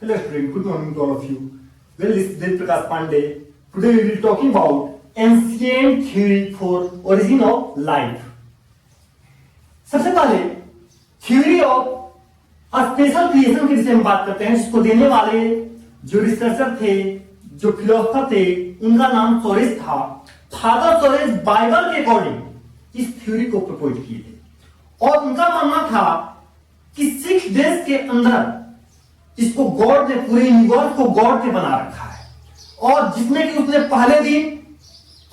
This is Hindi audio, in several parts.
Hello students, good morning to all of you. Well, this is Dev Prakash Pandey. Today we will be talking about ancient theory for origin of life. सबसे पहले थ्योरी ऑफ स्पेशल क्रिएशन के विषय में बात करते हैं, जिसको देने वाले जो रिसर्चर थे, जो फिलोसफर थे, उनका नाम सोरेस था। फादर सोरेस बाइबल के अकॉर्डिंग इस थ्योरी को प्रपोज किए थे और उनका मानना था कि 6 डेज के अंदर इसको गॉड ने, पूरे यूनिवर्स को गॉड ने बना रखा है और जिसमें कि उसने पहले दिन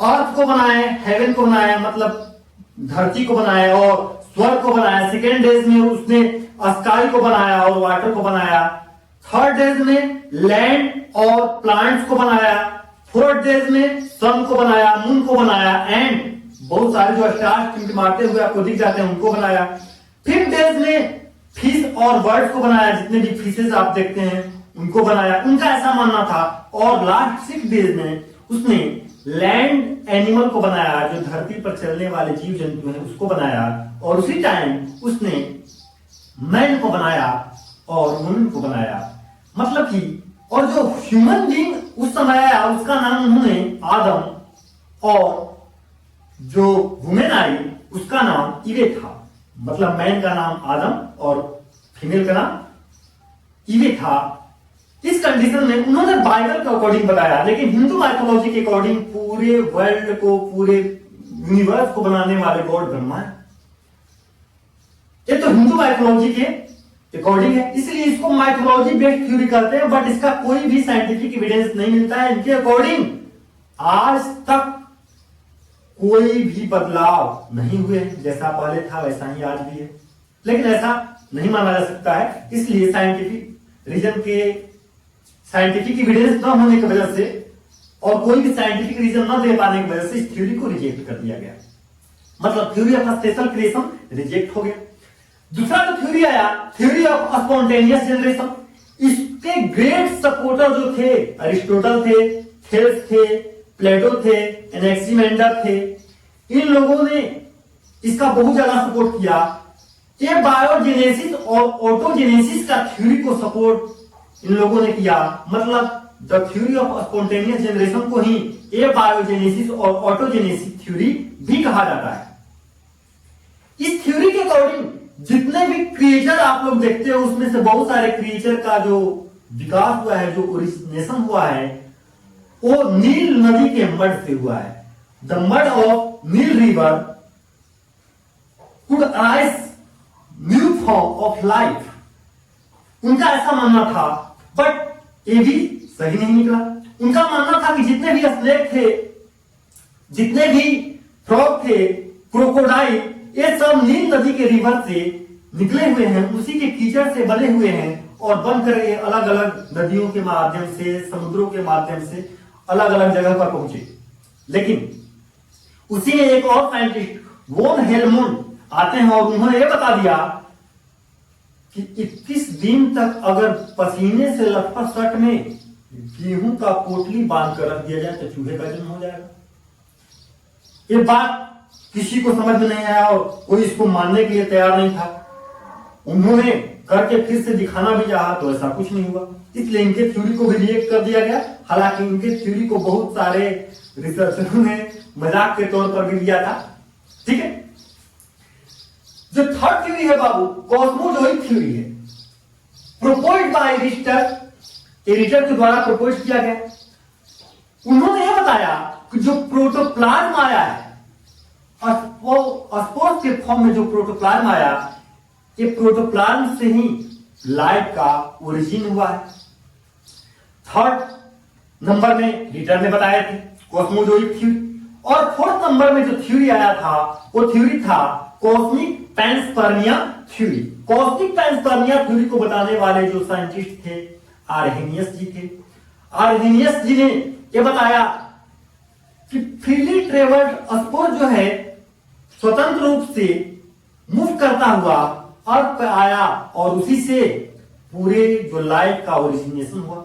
अर्थ को बनाया, हेवन को बनाया, मतलब धरती को बनाया और स्वर्ग को बनाया। सेकेंड डेज में उसने स्काई को बनाया और वाटर को बनाया। थर्ड डेज में लैंड और प्लांट्स को बनाया। फोर्थ डेज में सन को बनाया, मून को बनाया एंड बहुत सारे जो स्टार्स टिमटिमाते हुए आपको दिख जाते हैं उनको बनाया। फिफ्थ डेज में फिश और बर्ड्स को बनाया, जितने भी फिशेज आप देखते हैं उनको बनाया। उनका ऐसा मानना था। और लास्ट 6 डेज में उसने लैंड एनिमल को बनाया, जो धरती पर चलने वाले जीव जंतु हैं उसको बनाया। और उसी टाइम उसने मैन को बनाया और वुमन को बनाया। मतलब कि और जो ह्यूमन बीइंग उस समय आया उसका नाम उन्होंने आदम और जो वुमेन आई उसका नाम इवे था। मतलब मैन का नाम आदम और फीमेल का नाम इवे था। इस कंडीशन में उन्होंने बाइबल के अकॉर्डिंग बताया, लेकिन हिंदू माइथोलॉजी के अकॉर्डिंग पूरे वर्ल्ड को, पूरे यूनिवर्स को बनाने वाले गॉड ब्रह्मा है। ये तो हिंदू माइथोलॉजी के अकॉर्डिंग है, इसलिए इसको माइथोलॉजी बेस्ड थ्योरी कहते हैं। बट इसका कोई भी साइंटिफिक एविडेंस नहीं मिलता है। इनके अकॉर्डिंग आज तक कोई भी बदलाव नहीं हुए हैं, जैसा पहले था वैसा ही आज भी है। लेकिन ऐसा नहीं माना जा सकता है, इसलिए साइंटिफिक एविडेंस न होने की वजह से और कोई भी साइंटिफिक रीजन न दे पाने की वजह से इस थ्योरी को रिजेक्ट कर दिया गया। मतलब theory of special creation reject हो गया। दूसरा जो थ्योरी आया, थ्योरी ऑफ स्पॉन्टेनियस जनरेशन, इसके ग्रेट सपोर्टर जो थे अरिस्टोटल थे, थेल्स थे, प्लेटो थे, एनेक्सिमेंडर थे। इन लोगों ने इसका बहुत ज्यादा सपोर्ट किया। ये बायोजेनेसिस और ऑटोजेनेसिस का थ्योरी को सपोर्ट इन लोगों ने किया। मतलब the theory of spontaneous generation को ही ए बायोजेनेसिस और ऑटोजेनेसिस थ्योरी भी कहा जाता है। इस थ्योरी के अकॉर्डिंग जितने भी क्रिएचर आप लोग देखते हो उसमें से बहुत सारे क्रिएचर का जो विकास हुआ है, जो ओरिजिनेशन हुआ है, वो नील नदी के मड से हुआ है। The mud of Nile river could rise new form of life. उनका ऐसा मानना था, बट ये भी सही नहीं निकला। उनका मानना था कि जितने भी स्नेक थे, जितने भी फ्रॉग थे, क्रोकोडाइल, ये सब नील नदी के रिवर से निकले हुए हैं, उसी के कीचड़ से बने हुए हैं और बनकर ये अलग अलग नदियों के माध्यम से, समुद्रों के माध्यम से अलग अलग जगह पर पहुंचे। लेकिन उसी में एक और साइंटिस्ट वोन हेलमुंड आते हैं और उन्होंने ये बता दिया कि 21 दिन तक अगर पसीने से लथपथ शर्ट में गेहूं का पोटली बांध कर रख दिया जाए तो चूहे का जन्म हो जाएगा। ये बात किसी को समझ में नहीं आया और कोई इसको मानने के लिए तैयार नहीं था। उन्होंने करके फिर से दिखाना भी चाहा तो ऐसा कुछ नहीं हुआ, इसलिए इनके थ्योरी को भी रिजेक्ट कर दिया गया। हालांकि इनके थ्योरी को बहुत सारे रिसर्चरों ने मजाक के तौर पर भी लिया था। ठीक है, जो थर्ड थ्योरी है बाबू, कॉस्मोजोइक थ्योरी है, प्रोपोज्ड बाय एरिस्टल के द्वारा प्रपोज किया गया। उन्होंने यह बताया कि जो प्रोटोप्लाज्म आया है, स्पोर्स के फॉर्म में जो प्रोटोप्लाज्म आया, ये प्रोटोप्लाज्म से ही लाइफ का ओरिजिन हुआ है। थर्ड नंबर में रीटर ने बताया थी कॉस्मोजोइक थ्योरी। और फोर्थ नंबर में जो थ्योरी आया था वो थ्योरी था cosmic panspermia theory. Cosmic panspermia theory को बताने वाले जो साइंटिस्ट थे आर्हेनियस जी थे। आर्हेनियस जी ने यह बताया कि फ्रीली ट्रेवल्ड स्पोर जो है स्वतंत्र रूप से मूव करता हुआ अर्थ पर आया और उसी से पूरे जो लाइफ का ओरिजिनेशन हुआ।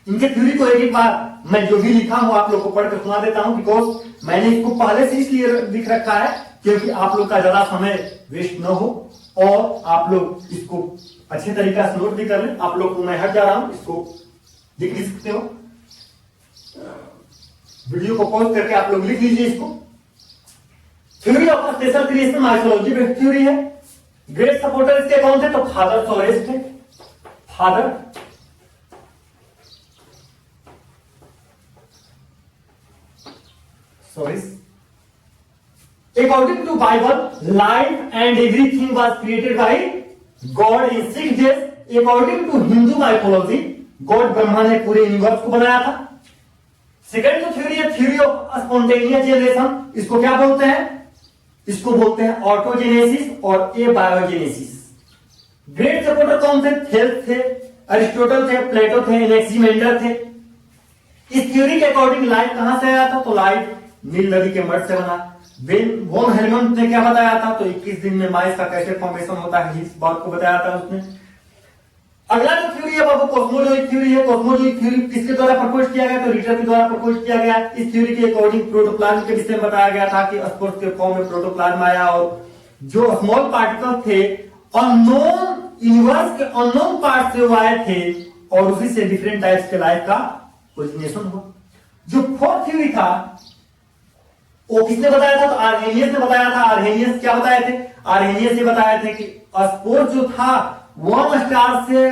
इनके थ्योरी को एक बार मैं जो भी लिखा हूं आप लोग को पढ़कर सुना देता हूं, बिकॉज मैंने इसको पहले से इसलिए लिख रखा है क्योंकि आप लोग का ज्यादा समय वेस्ट न हो और आप लोग इसको अच्छे तरीका से नोट भी कर लें। आप लोग को मैं हट जा रहा हूं, इसको लिख भी सकते हो, वीडियो को पॉज करके आप लोग लिख लीजिए इसको। Theory of special creation mythology based theory है। ग्रेट सपोर्टर इसके कौन थे? तो फादर सोरेस थे। Father Soros. According to Bible, life and everything was created by God in 6 days. According to Hindu mythology, God Brahma ने पूरे यूनिवर्स को बनाया था। सेकेंड जो थ्योरी है, थ्योरी ऑफ स्पॉन्टेनियस जनरेशन, इसको क्या बोलते हैं? इसको बोलते हैं ऑटोजेनेसिस और एबायोजेनेसिस। ग्रेट सपोर्टर कौन थे? थेल्स थे, अरिस्टोटल थे, प्लेटो थे, एनेक्सिमेंडर थे। इस थ्योरी के अकॉर्डिंग लाइफ कहां से आया था? तो लाइफ नील नदी के मर्ज से बना। वॉन हेलमंड ने क्या बताया था? तो 21 दिन में माइस का कैसे फॉर्मेशन होता है, इस बात को बताया था उसने। अगला जो थ्योरी है वो कॉस्मोलॉजिक थ्योरी है। कॉस्मोलॉजिक थ्योरी किसके द्वारा प्रपोज किया गया? तो रिटर के द्वारा प्रपोज किया गया। इस थ्योरी के अकॉर्डिंग प्रोटोप्लाज्म के विषय में बताया गया था कि स्पोर्स के फॉर्म में प्रोटोप्लाज्म आया और जो स्मॉल पार्टिकल थे अननोन यूनिवर्स के अननोन पार्ट से आए थे और उसी से डिफरेंट टाइप्स के लाइफ का ओरिजिनेशन हुआ। जो फोर्थ थ्योरी था वो किसने बताया था? तो आर्हेनियस ने बताया था। आर्हेनियस क्या बताए थे? आर्हेनियस ये बताए थे कि स्पोर जो था वन स्टार से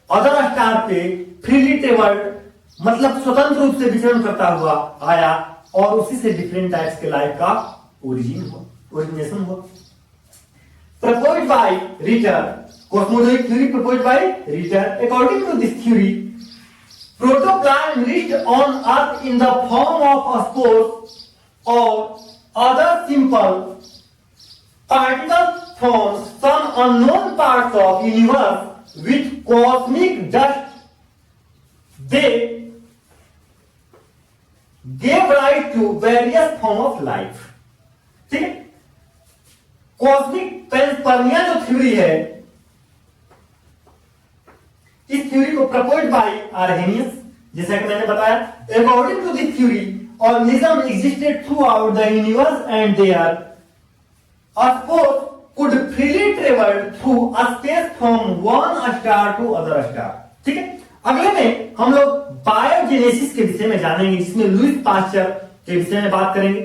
अदर स्टार पे फ्रीली ट्रेवल्ड, मतलब स्वतंत्र रूप से विचरण करता हुआ आया और उसी से डिफरेंट टाइप्स के लाइफ का ओरिजिनेशन हुआ। Proposed by Ritter, cosmologic theory proposed by Ritter. According to this theory, protoplasm reached on earth in the form of spores or other simple particles from some unknown parts of universe with cosmic dust. They gave rise to various form of life. ठीक है? कॉस्मिक पेंसपर्मिया जो थ्योरी है, इस थ्योरी को प्रपोज्ड बाय आर्हेनियस, जैसा कि मैंने बताया। According to this theory, organism existed throughout the universe and their spores could freely travel through space from one star to other star. ठीक है? अगले में हम लोग बायोजेनेसिस के विषय में जानेंगे, जिसमें लुईस पास्चर के विषय में बात करेंगे।